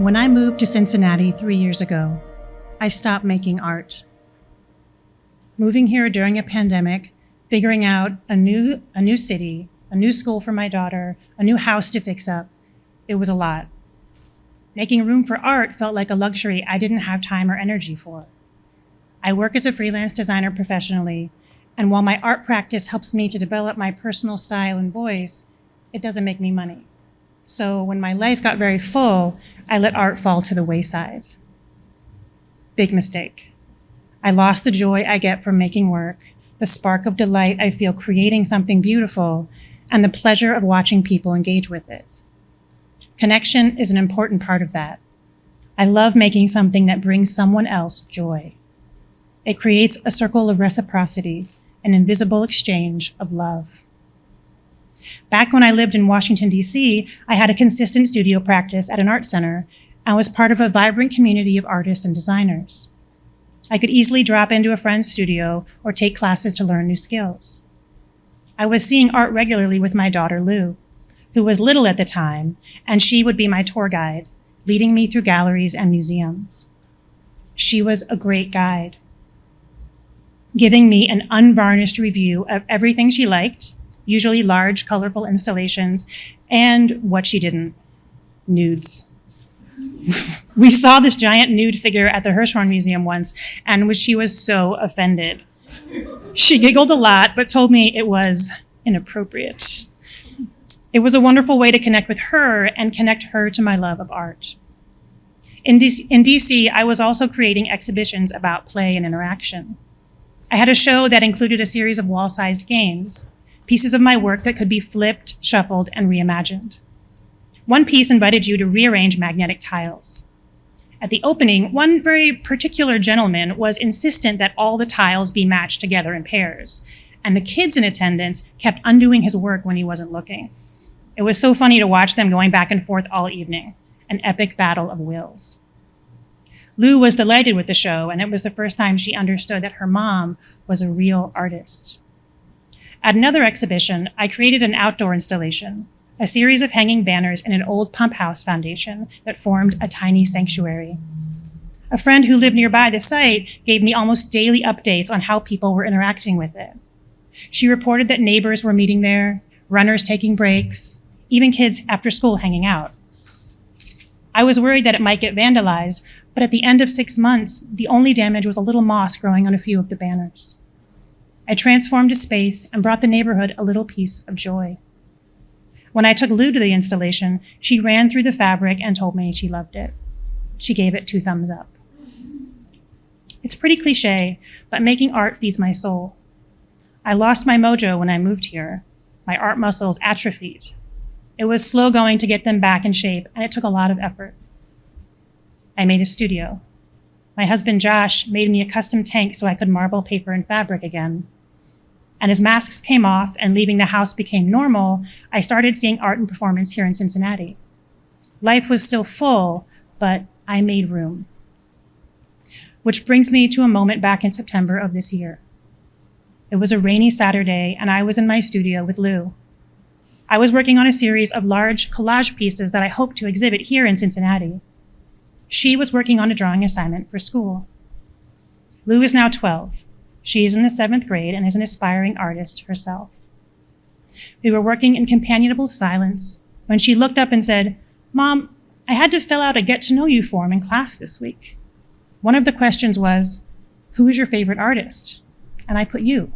When I moved to Cincinnati 3 years ago, I stopped making art. Moving here during a pandemic, figuring out a new city, a new school for my daughter, a new house to fix up, it was a lot. Making room for art felt like a luxury I didn't have time or energy for. I work as a freelance designer professionally, and while my art practice helps me to develop my personal style and voice, it doesn't make me money. So when my life got very full, I let art fall to the wayside. Big mistake. I lost the joy I get from making work, the spark of delight I feel creating something beautiful, and the pleasure of watching people engage with it. Connection is an important part of that. I love making something that brings someone else joy. It creates a circle of reciprocity, an invisible exchange of love. Back when I lived in Washington, D.C., I had a consistent studio practice at an art center and was part of a vibrant community of artists and designers. I could easily drop into a friend's studio or take classes to learn new skills. I was seeing art regularly with my daughter, Lou, who was little at the time, and she would be my tour guide, leading me through galleries and museums. She was a great guide, giving me an unvarnished review of everything she liked, usually large, colorful installations, and what she didn't, nudes. We saw this giant nude figure at the Hirshhorn Museum once, and she was so offended. She giggled a lot, but told me it was inappropriate. It was a wonderful way to connect with her and connect her to my love of art. In DC, I was also creating exhibitions about play and interaction. I had a show that included a series of wall-sized games, pieces of my work that could be flipped, shuffled, and reimagined. One piece invited you to rearrange magnetic tiles. At the opening, one very particular gentleman was insistent that all the tiles be matched together in pairs, and the kids in attendance kept undoing his work when he wasn't looking. It was so funny to watch them going back and forth all evening, an epic battle of wills. Lou was delighted with the show, and it was the first time she understood that her mom was a real artist. At another exhibition, I created an outdoor installation, a series of hanging banners in an old pump house foundation that formed a tiny sanctuary. A friend who lived nearby the site gave me almost daily updates on how people were interacting with it. She reported that neighbors were meeting there, runners taking breaks, even kids after school hanging out. I was worried that it might get vandalized, but at the end of 6 months, the only damage was a little moss growing on a few of the banners. I transformed a space and brought the neighborhood a little piece of joy. When I took Lou to the installation, she ran through the fabric and told me she loved it. She gave it 2 thumbs up. It's pretty cliche, but making art feeds my soul. I lost my mojo when I moved here. My art muscles atrophied. It was slow going to get them back in shape, and it took a lot of effort. I made a studio. My husband, Josh, made me a custom tank so I could marble paper and fabric again. And as masks came off and leaving the house became normal, I started seeing art and performance here in Cincinnati. Life was still full, but I made room. Which brings me to a moment back in September of this year. It was a rainy Saturday, and I was in my studio with Lou. I was working on a series of large collage pieces that I hoped to exhibit here in Cincinnati. She was working on a drawing assignment for school. Lou is now 12. She is in the 7th grade and is an aspiring artist herself. We were working in companionable silence when she looked up and said, "Mom, I had to fill out a get-to-know-you form in class this week. One of the questions was, who is your favorite artist? And I put you."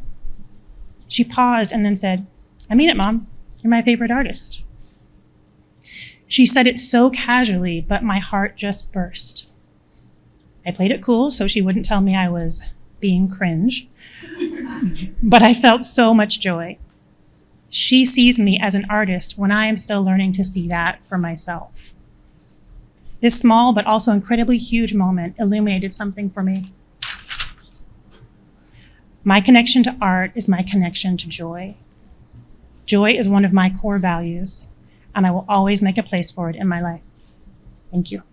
She paused and then said, "I mean it, Mom. You're my favorite artist." She said it so casually, but my heart just burst. I played it cool so she wouldn't tell me I was being cringe, but I felt so much joy. She sees me as an artist when I am still learning to see that for myself. This small but also incredibly huge moment illuminated something for me. My connection to art is my connection to joy. Joy is one of my core values, and I will always make a place for it in my life. Thank you.